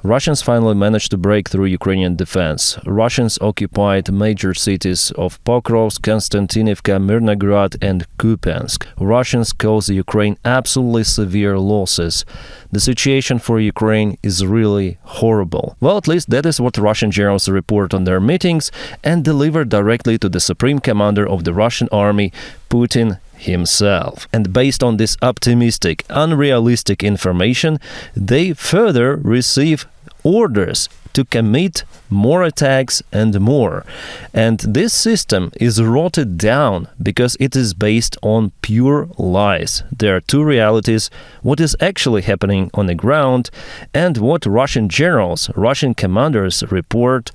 Russians finally managed to break through Ukrainian defense. Russians occupied major cities of Pokrovsk, Konstantinivka, Mirnograd and Kupiansk. Russians caused Ukraine absolutely severe losses. The situation for Ukraine is really horrible. Well, at least that is what Russian generals report on their meetings and deliver directly to the Supreme Commander of the Russian army, Putin himself. And based on this optimistic, unrealistic information, they further receive orders to commit more attacks and more. And this system is rotted down because it is based on pure lies. There are two realities: what is actually happening on the ground and what Russian generals, Russian commanders report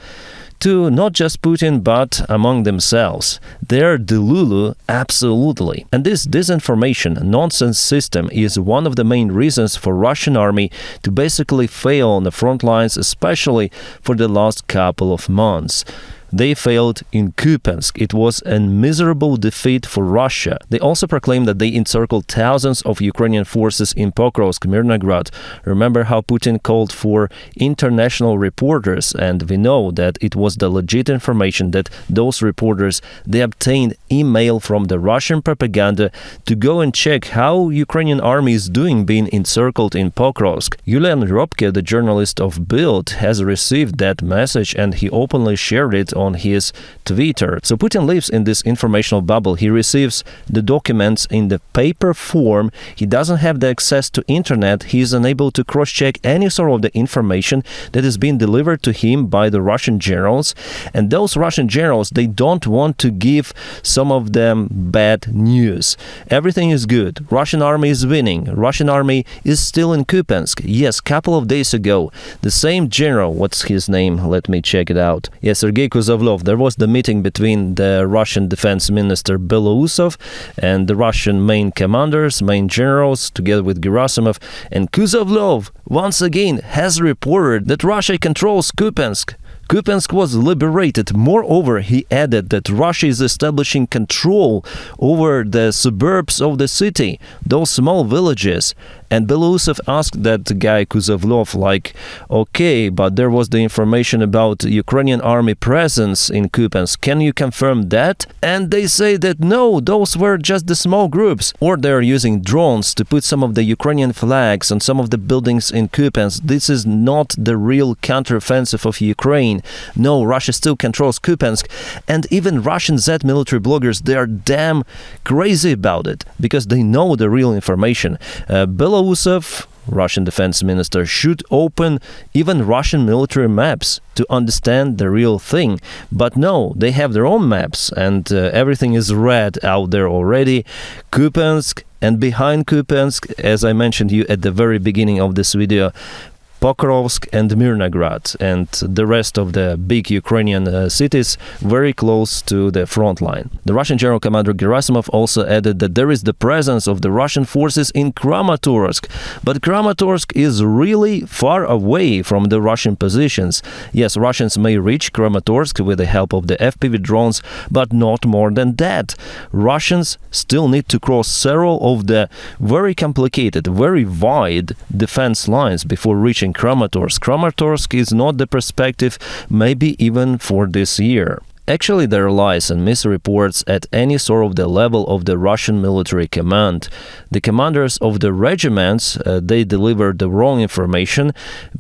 to not just Putin, but among themselves. They're delulu, absolutely. And this disinformation nonsense system is one of the main reasons for Russian army to basically fail on the front lines, especially for the last couple of months. They failed in Kupiansk. It was a miserable defeat for Russia. They also proclaimed that they encircled thousands of Ukrainian forces in Pokrovsk, Mirnograd. Remember how Putin called for international reporters, and we know that it was the legit information that those reporters, they obtained email from the Russian propaganda to go and check how Ukrainian army is doing being encircled in Pokrovsk. Yulian Robke, the journalist of Bild, has received that message and he openly shared it on his Twitter. So Putin lives in this informational bubble. He receives the documents in the paper form. He doesn't have the access to internet. He is unable to cross-check any sort of the information that is being delivered to him by the Russian generals. And those Russian generals, they don't want to give some of them bad news. Everything is good. Russian army is winning. Russian army is still in Kupiansk. Yes, couple of days ago, the same general, what's his name? Let me check it out. Yes, Sergei Kuzovlov. There was the meeting between the Russian defense minister Belousov and the Russian main commanders, main generals, together with Gerasimov. And Kuzovlov, once again, has reported that Russia controls Kupiansk. Kupiansk was liberated. Moreover, he added that Russia is establishing control over the suburbs of the city, those small villages. And Belousov asked that guy Kuzovlov, like, okay, but there was the information about Ukrainian army presence in Kupiansk. Can you confirm that? And they say that no, those were just the small groups. Or they're using drones to put some of the Ukrainian flags on some of the buildings in Kupiansk. This is not the real counteroffensive of Ukraine. No, Russia still controls Kupiansk. And even Russian Z military bloggers, they are damn crazy about it because they know the real information. Belousov, Russian defense minister, should open even Russian military maps to understand the real thing. But no, they have their own maps and everything is red out there already. Kupiansk, and behind Kupiansk, as I mentioned you at the very beginning of this video, Pokrovsk and Mirnograd and the rest of the big Ukrainian cities very close to the front line. The Russian General Commander Gerasimov also added that there is the presence of the Russian forces in Kramatorsk, but Kramatorsk is really far away from the Russian positions. Yes, Russians may reach Kramatorsk with the help of the FPV drones, but not more than that. Russians still need to cross several of the very complicated, very wide defense lines before reaching Kramatorsk. Kramatorsk is not the perspective, maybe even for this year. Actually, there are lies and misreports at any sort of the level of the Russian military command. The commanders of the regiments, they deliver the wrong information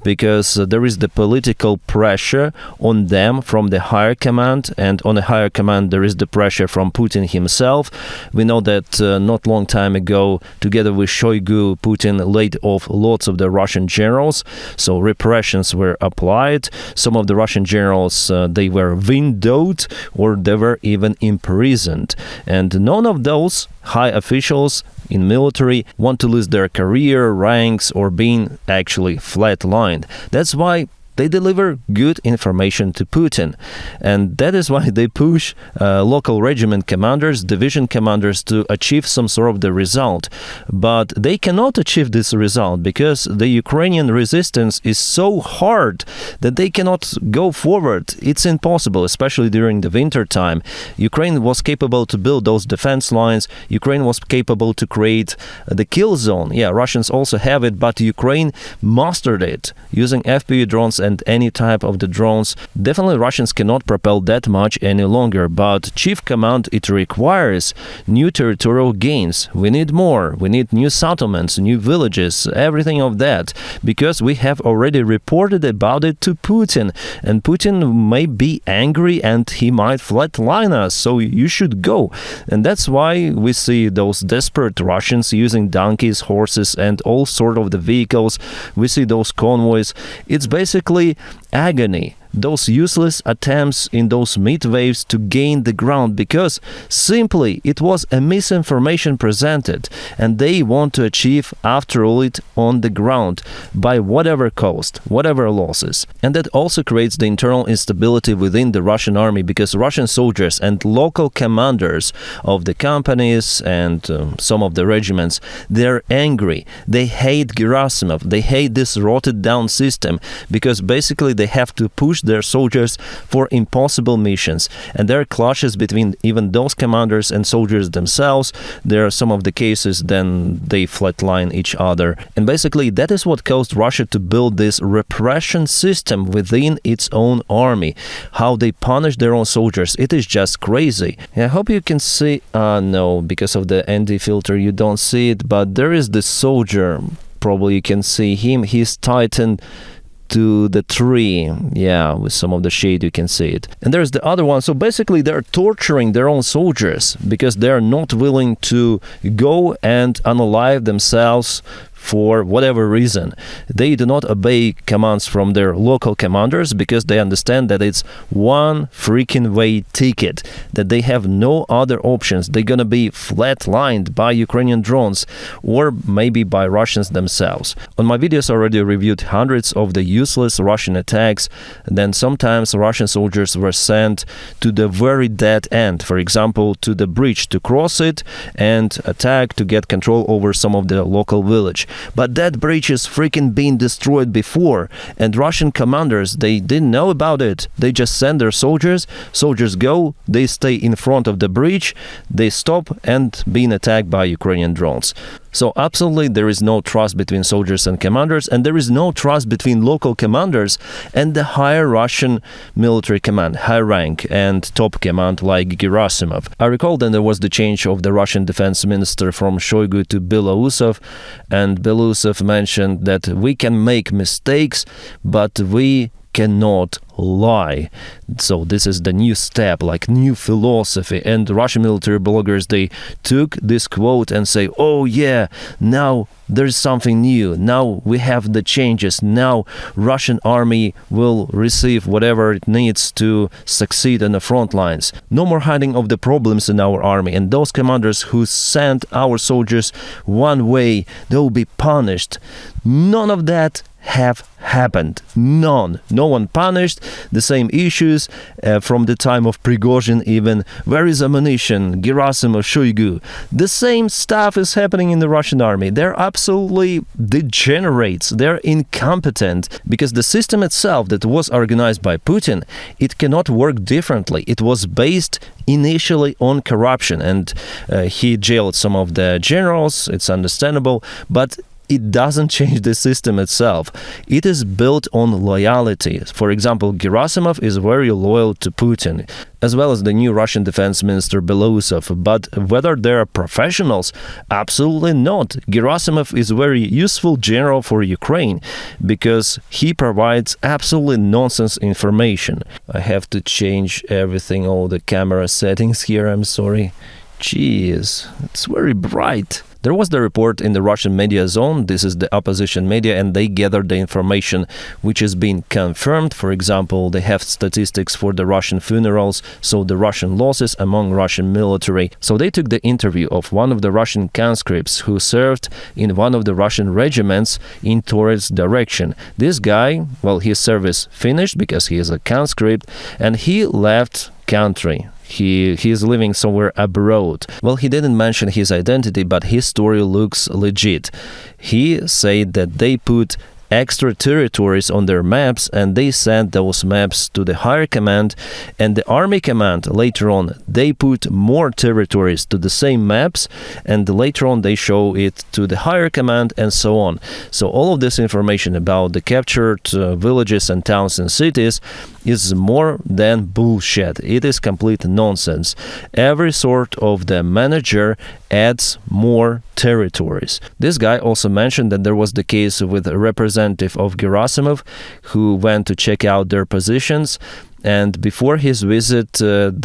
because there is the political pressure on them from the higher command, and on the higher command there is the pressure from Putin himself. We know that not long time ago, together with Shoigu, Putin laid off lots of the Russian generals, so repressions were applied. Some of the Russian generals, they were windowed or they were even imprisoned. And none of those high officials in military want to lose their career, ranks, or being actually flatlined. That's why They deliver good information to Putin. And that is why they push local regiment commanders, division commanders to achieve some sort of the result. But they cannot achieve this result because the Ukrainian resistance is so hard that they cannot go forward. It's impossible, especially during the winter time. Ukraine was capable to build those defense lines. Ukraine was capable to create the kill zone. Yeah, Russians also have it, but Ukraine mastered it using FPV drones and any type of the drones. Definitely Russians cannot propel that much any longer, but Chief Command, it requires new territorial gains. We need more. We need new settlements, new villages, everything of that, because we have already reported about it to Putin, and Putin may be angry and he might flatline us, so you should go. And that's why we see those desperate Russians using donkeys, horses, and all sort of the vehicles. We see those convoys. It's basically agony. Those useless attempts in those mid-waves to gain the ground, because simply it was a misinformation presented, and they want to achieve after all it on the ground by whatever cost, whatever losses. And that also creates the internal instability within the Russian army, because Russian soldiers and local commanders of the companies and some of the regiments, they're angry. They hate Gerasimov. They hate this rotted down system, because basically they have to push their soldiers for impossible missions, and there are clashes between even those commanders and soldiers themselves. There are some of the cases then they flatline each other, and basically that is what caused Russia to build this repression system within its own army. How they punish their own soldiers, it is just crazy. I hope you can see, no, because of the ND filter you don't see it, but there is this soldier, probably you can see him, he's tightened to the tree, yeah, with some of the shade you can see it. And there's the other one. So basically they're torturing their own soldiers because they're not willing to go and unalive themselves for whatever reason. They do not obey commands from their local commanders because they understand that it's one freaking way ticket, that they have no other options. They're gonna be flatlined by Ukrainian drones or maybe by Russians themselves. On my videos I already reviewed hundreds of the useless Russian attacks. Then sometimes Russian soldiers were sent to the very dead end, for example to the bridge to cross it and attack to get control over some of the local village. But that bridge is freaking being destroyed before, and Russian commanders, they didn't know about it. They just send their soldiers go, they stay in front of the bridge, they stop and being attacked by Ukrainian drones. So absolutely there is no trust between soldiers and commanders, and there is no trust between local commanders and the higher Russian military command, high rank and top command like Gerasimov. I recall then there was the change of the Russian defense minister from Shoigu to Belousov, and Belousov mentioned that we can make mistakes, but we cannot lie. So this is the new step, like new philosophy. And Russian military bloggers, they took this quote and say, oh yeah, now there's something new. Now we have the changes. Now Russian army will receive whatever it needs to succeed on the front lines. No more hiding of the problems in our army. And those commanders who sent our soldiers one way, they will be punished. None of that have happened. None. No one punished. The same issues from the time of Prigozhin even. Where is ammunition? Gerasimov, Shoigu. The same stuff is happening in the Russian army. They're absolutely degenerates. They're incompetent because the system itself that was organized by Putin, it cannot work differently. It was based initially on corruption, and he jailed some of the generals. It's understandable, but it doesn't change the system itself. It is built on loyalty. For example, Gerasimov is very loyal to Putin, as well as the new Russian defense minister Belousov. But whether they are professionals? Absolutely not. Gerasimov is a very useful general for Ukraine because he provides absolutely nonsense information. I have to change everything, all the camera settings here, I'm sorry. Jeez, it's very bright. There was the report in the Russian media zone, this is the opposition media, and they gathered the information which is being confirmed. For example, they have statistics for the Russian funerals, so the Russian losses among Russian military. So they took the interview of one of the Russian conscripts who served in one of the Russian regiments in Torres direction. This guy, well, his service finished because he is a conscript, and he left country. He is living somewhere abroad. Well, he didn't mention his identity, but his story looks legit. He said that they put extra territories on their maps, and they sent those maps to the higher command, and the army command later on they put more territories to the same maps, and later on they show it to the higher command, and so on. So all of this information about the captured villages and towns and cities is more than bullshit. It is complete nonsense. Every sort of the manager adds more territories. This guy also mentioned that there was the case with a representative of Gerasimov who went to check out their positions, and before his visit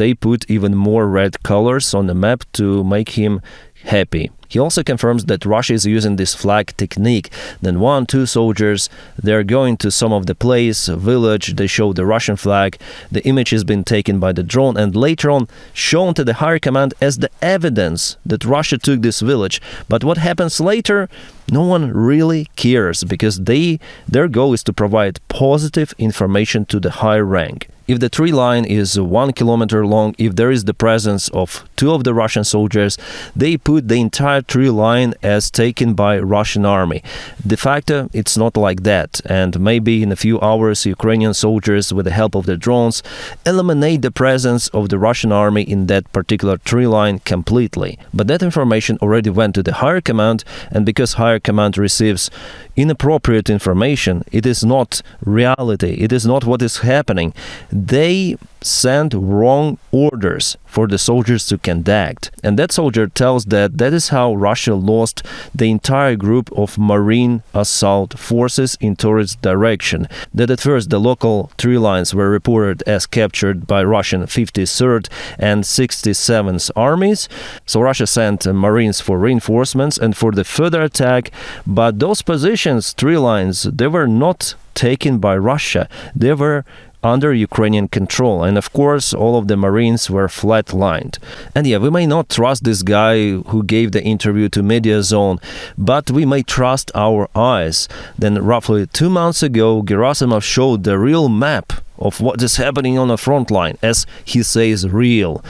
they put even more red colors on the map to make him happy. He also confirms that Russia is using this flag technique. Then 1-2 soldiers, they're going to some of the place, village, they show the Russian flag, the image has been taken by the drone and later on shown to the higher command as the evidence that Russia took this village. But what happens later? No one really cares, because their goal is to provide positive information to the higher rank. If the tree line is 1 kilometer long, if there is the presence of 2 of the Russian soldiers, they put the entire tree line as taken by Russian army. De facto, it's not like that, and maybe in a few hours Ukrainian soldiers, with the help of the drones, eliminate the presence of the Russian army in that particular tree line completely. But that information already went to the higher command, and because higher command receives inappropriate information, it is not reality, it is not what is happening. They send wrong orders for the soldiers to conduct. And that soldier tells that that is how Russia lost the entire group of marine assault forces in Torres direction. That at first the local tree lines were reported as captured by Russian 53rd and 67th armies. So Russia sent marines for reinforcements and for the further attack, but those positions, tree lines, they were not taken by Russia. They were under Ukrainian control, and of course all of the Marines were flatlined. And yeah, we may not trust this guy who gave the interview to Media Zone, but we may trust our eyes. Then roughly 2 months ago, Gerasimov showed the real map of what is happening on the front line, as he says, real.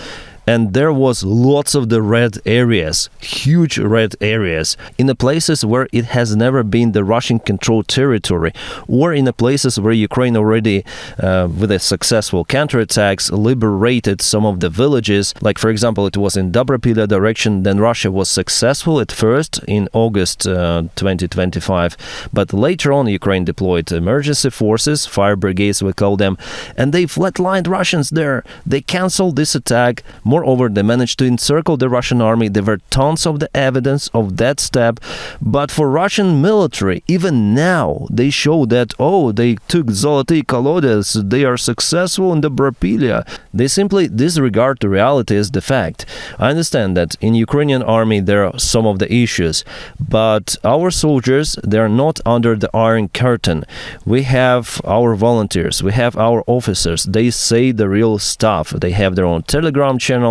And there was lots of the red areas, huge red areas, in the places where it has never been the Russian-controlled territory, or in the places where Ukraine already, with a successful counterattacks, liberated some of the villages. Like, for example, it was in Davydov direction, then Russia was successful at first in August 2025, but later on Ukraine deployed emergency forces, fire brigades we call them, and they flatlined Russians there. They cancelled this attack. Moreover, they managed to encircle the Russian army. There were tons of the evidence of that step. But for Russian military, even now, they show that, oh, they took Zoloty Kolodets, they are successful in the Brapilia. They simply disregard the reality as the fact. I understand that in Ukrainian army there are some of the issues, but our soldiers, they are not under the Iron Curtain. We have our volunteers, we have our officers. They say the real stuff. They have their own Telegram channel,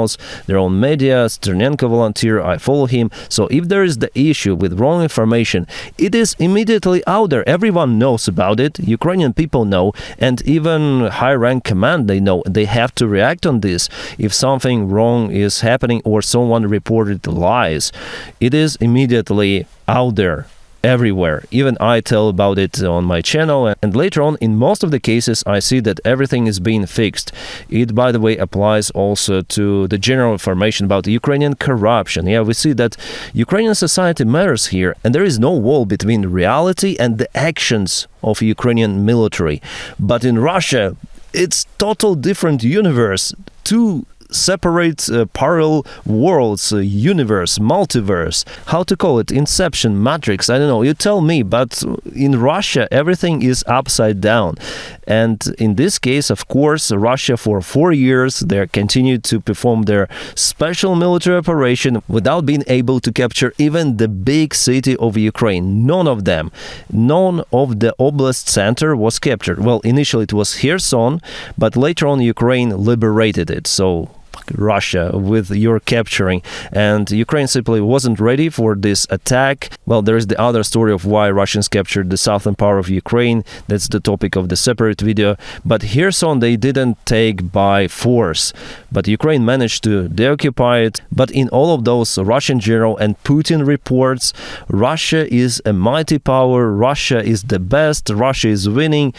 their own media. Sternenko volunteer, I follow him. So if there is the issue with wrong information, it is immediately out there. Everyone knows about it. Ukrainian people know, and even high-rank command, they know. They have to react on this. If something wrong is happening or someone reported lies, it is immediately out there. Everywhere. Even I tell about it on my channel, and later on in most of the cases I see that everything is being fixed. It, by the way, applies also to the general information about Ukrainian corruption. Yeah, we see that Ukrainian society matters here, and there is no wall between reality and the actions of Ukrainian military. But in Russia, it's total different universe. Two separate parallel worlds, universe, multiverse. How to call it? Inception, Matrix, I don't know. You tell me, but in Russia, everything is upside down. And in this case, of course, Russia for 4 years, they continued to perform their special military operation without being able to capture even the big city of Ukraine. None of them. None of the oblast center was captured. Well, initially it was Kherson, but later on Ukraine liberated it. So Russia with your capturing, and Ukraine simply wasn't ready for this attack. Well, there is the other story of why Russians captured the southern part of Ukraine. That's the topic of the separate video. But Kherson they didn't take by force, but Ukraine managed to deoccupy it. But in all of those Russian general and Putin reports, Russia is a mighty power, Russia is the best, Russia is winning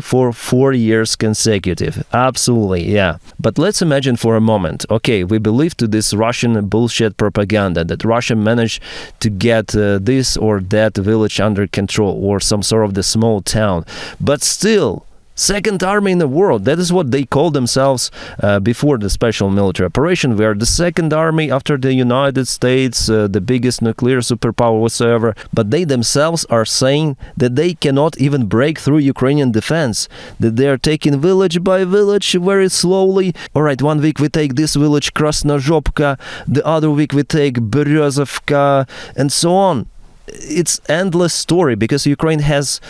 for 4 years consecutive. Absolutely, yeah. But let's imagine for a moment, okay, we believe to this Russian bullshit propaganda that Russia managed to get this or that village under control or some sort of the small town, but still second army in the world. That is what they called themselves before the special military operation. We are the second army after the United States, the biggest nuclear superpower whatsoever. But they themselves are saying that they cannot even break through Ukrainian defense, that they are taking village by village very slowly. All right, 1 week we take this village, Krasnozhopka, the other week we take Berezovka, and so on. It's endless story because Ukraine has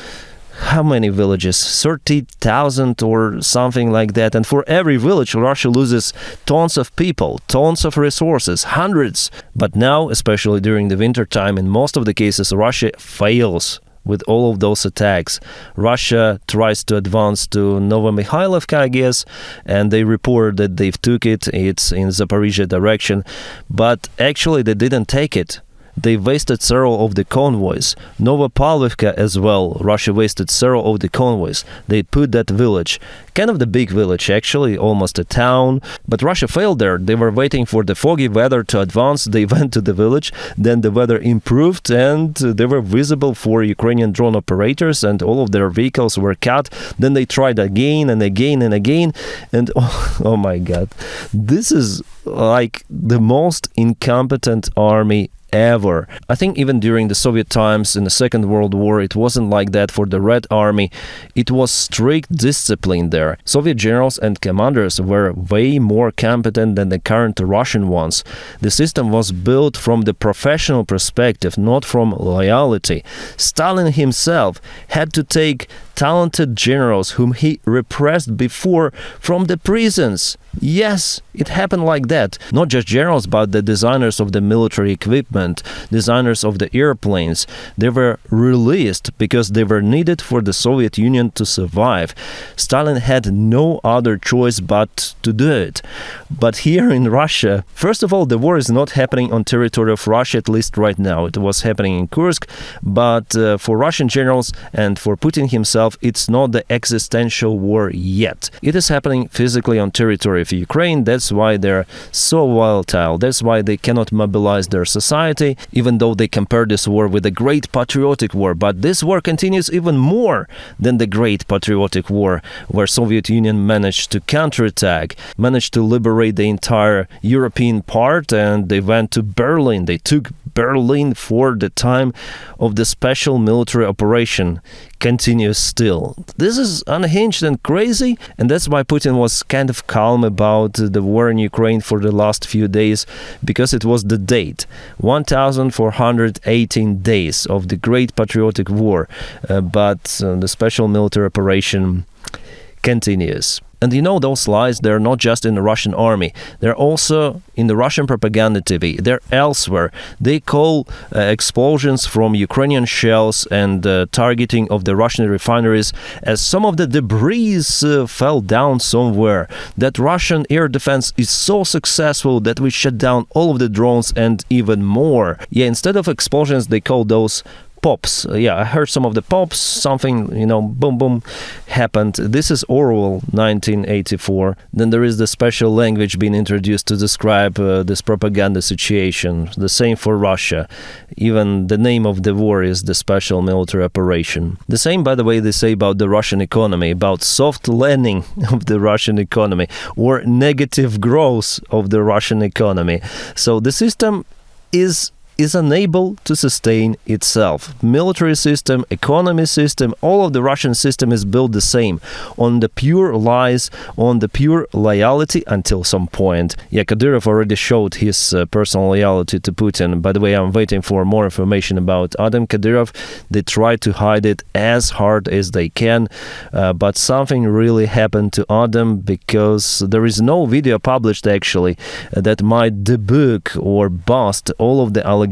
how many villages? 30,000 or something like that. And for every village, Russia loses tons of people, tons of resources, hundreds. But now, especially during the winter time, in most of the cases, Russia fails with all of those attacks. Russia tries to advance to Novomikhailivka, I guess, and they report that they've took it. It's in Zaporizhia direction. But actually, they didn't take it. They wasted several of the convoys. Novopavlivka as well. Russia wasted several of the convoys. They put that village, kind of the big village actually, almost a town. But Russia failed there. They were waiting for the foggy weather to advance. They went to the village. Then the weather improved and they were visible for Ukrainian drone operators and all of their vehicles were cut. Then they tried again and again and again. And oh my God. This is like the most incompetent army ever. I think even during the Soviet times in the Second World War, it wasn't like that for the Red Army. It was strict discipline there. Soviet generals and commanders were way more competent than the current Russian ones. The system was built from the professional perspective, not from loyalty. Stalin himself had to take talented generals whom he repressed before from the prisons. Yes, it happened like that. Not just generals, but the designers of the military equipment, designers of the airplanes. They were released because they were needed for the Soviet Union to survive. Stalin had no other choice but to do it. But here in Russia, first of all, the war is not happening on territory of Russia, at least right now. It was happening in Kursk, but for Russian generals and for Putin himself, it's not the existential war yet. It is happening physically on territory of Ukraine. That's why they're so volatile. That's why they cannot mobilize their society, even though they compare this war with the Great Patriotic War. But this war continues even more than the Great Patriotic War, where Soviet Union managed to counterattack, managed to liberate the entire European part, and they went to Berlin. They took Berlin for the time of the special military operation. Continues still. This is unhinged and crazy, and that's why Putin was kind of calm about the war in Ukraine for the last few days, because it was the date 1418 days of the Great Patriotic War, but the special military operation continues. And you know, those lies, they're not just in the Russian army. They're also in the Russian propaganda TV. They're elsewhere. They call explosions from Ukrainian shells and targeting of the Russian refineries as some of the debris fell down somewhere. That Russian air defense is so successful that we shut down all of the drones and even more. Yeah, instead of explosions, they call those pops. Yeah, I heard some of the pops, something, boom, boom, happened. This is Orwell, 1984. Then there is the special language being introduced to describe this propaganda situation. The same for Russia. Even the name of the war is the special military operation. The same, by the way, they say about the Russian economy, about soft landing of the Russian economy or negative growth of the Russian economy. So the system is unable to sustain itself. Military system, economy system, all of the Russian system is built the same, on the pure lies, on the pure loyalty until some point. Yeah, Kadyrov already showed his personal loyalty to Putin. By the way, I'm waiting for more information about Adam Kadyrov. They try to hide it as hard as they can, but something really happened to Adam, because there is no video published actually that might debunk or bust all of the allegations.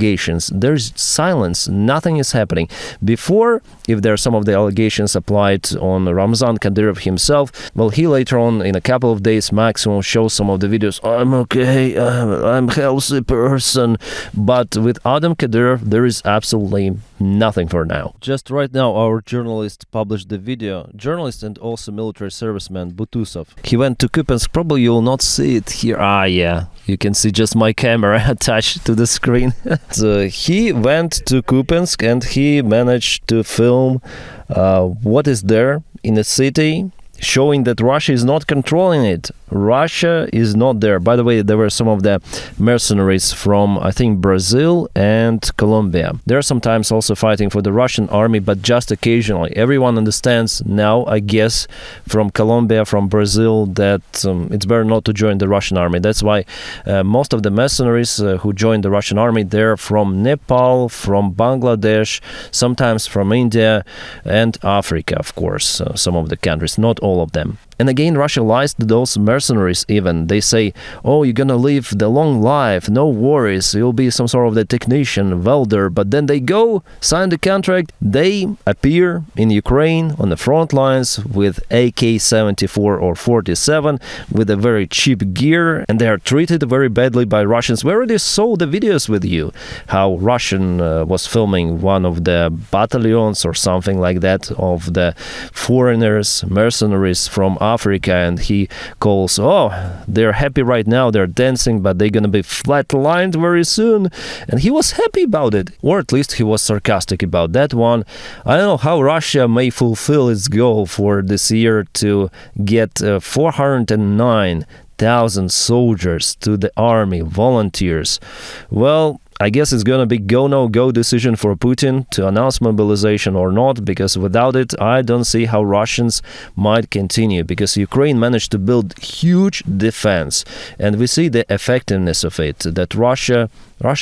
There's silence. Nothing is happening. Before, if there are some of the allegations applied on Ramzan Kadyrov himself, well, he later on, in a couple of days maximum, shows some of the videos. I'm okay. I'm a healthy person. But with Adam Kadyrov, there is absolutely nothing for now. Just right now, our journalist published the video. Journalist and also military serviceman Butusov. He went to Competence. Probably you will not see it here. Yeah. You can see just my camera attached to the screen. So he went to Kupiansk and he managed to film what is there in the city, showing that Russia is not controlling it. Russia is not there. By the way, there were some of the mercenaries from, I think, Brazil and Colombia. They're sometimes also fighting for the Russian army, but just occasionally. Everyone understands now, I guess, from Colombia, from Brazil, that it's better not to join the Russian army. That's why most of the mercenaries who joined the Russian army, they're from Nepal, from Bangladesh, sometimes from India and Africa, of course, some of the countries, not all of them. And again, Russia lies to those mercenaries even. They say, oh, you're gonna live the long life, no worries, you'll be some sort of the technician, welder. But then they go, sign the contract, they appear in Ukraine on the front lines with AK-74 or 47, with a very cheap gear, and they are treated very badly by Russians. We already saw the videos with you, how Russian was filming one of the battalions or something like that of the foreigners, mercenaries from Africa, and he calls, oh, they're happy right now, they're dancing, but they're gonna be flatlined very soon. And he was happy about it, or at least he was sarcastic about that one. I don't know how Russia may fulfill its goal for this year to get 409,000 soldiers to the army, volunteers. Well, I guess it's gonna be go-no-go decision for Putin to announce mobilization or not, because without it, I don't see how Russians might continue, because Ukraine managed to build huge defense, and we see the effectiveness of it, that Russia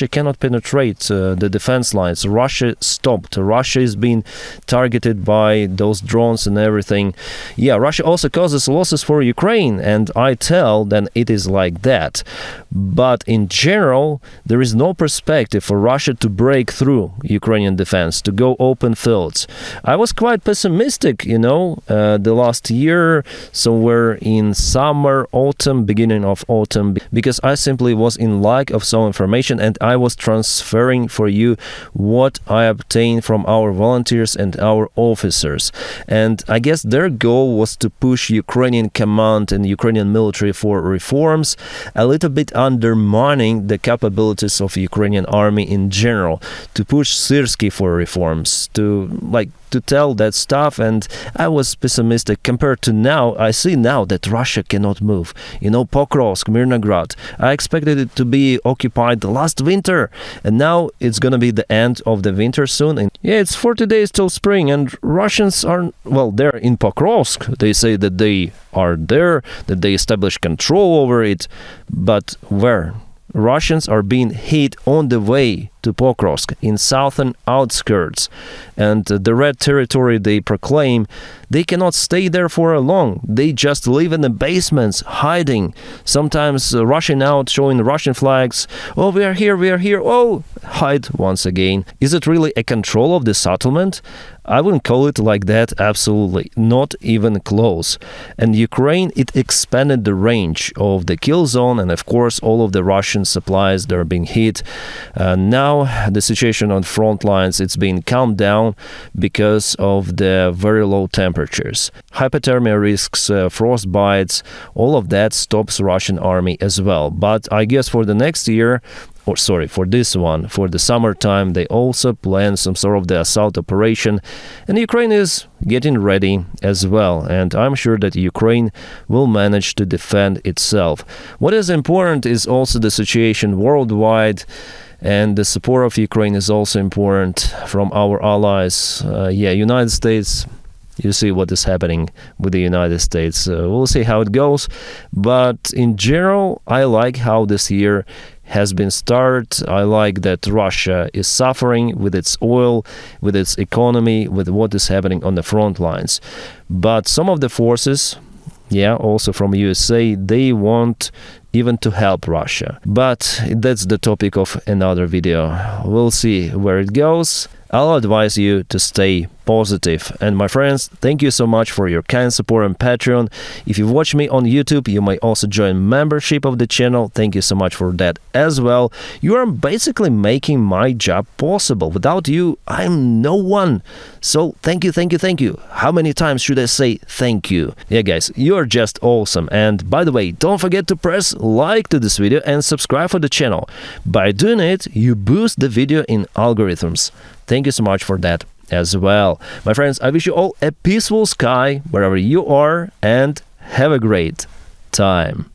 cannot penetrate the defense lines. Russia stopped. Russia is being targeted by those drones and everything. Yeah, Russia also causes losses for Ukraine, and I tell then it is like that. But in general, there is no perspective for Russia to break through Ukrainian defense, to go open fields. I was quite pessimistic, the last year, somewhere in summer, autumn, beginning of autumn, because I simply was in lack of some information, and I was transferring for you what I obtained from our volunteers and our officers. And I guess their goal was to push Ukrainian command and Ukrainian military for reforms, a little bit undermining the capabilities of Ukrainian army in general, to push Syrsky for reforms, to tell that stuff. And I was pessimistic compared to now. I see now that Russia cannot move. Pokrovsk, Mirnograd, I expected it to be occupied last winter, and now it's gonna be the end of the winter soon. And yeah, it's 40 days till spring, and Russians are, they're in Pokrovsk. They say that they are there, that they establish control over it, but where? Russians are being hit on the way to Pokrovsk, in southern outskirts, and the red territory they proclaim, they cannot stay there for long. They just live in the basements, hiding, sometimes rushing out, showing Russian flags. Oh, we are here, oh, hide once again. Is it really a control of the settlement? I wouldn't call it like that, absolutely, not even close. And Ukraine, it expanded the range of the kill zone, and of course all of the Russian supplies, they're being hit. Now now the situation on front lines, it's been calmed down because of the very low temperatures. Hypothermia risks, frost bites, all of that stops Russian army as well. But I guess for the next year, for this one, for the summertime, they also plan some sort of the assault operation, and Ukraine is getting ready as well, and I'm sure that Ukraine will manage to defend itself. What is important is also the situation worldwide, and the support of Ukraine is also important from our allies. United States, you see what is happening with the United States. We'll see how it goes, but in general, I like how this year has been started. I like that Russia is suffering with its oil, with its economy, with what is happening on the front lines. But some of the forces, also from USA, they want even to help Russia. But that's the topic of another video. We'll see where it goes. I'll advise you to stay positive. And my friends, thank you so much for your kind support on Patreon. If you watch me on YouTube, you may also join membership of the channel. Thank you so much for that as well. You are basically making my job possible. Without you, I'm no one. So thank you, thank you, thank you. How many times should I say thank you? Yeah, guys, you're just awesome. And by the way, don't forget to press like to this video and subscribe for the channel. By doing it, you boost the video in algorithms. Thank you so much for that as well. My friends, I wish you all a peaceful sky wherever you are, and have a great time.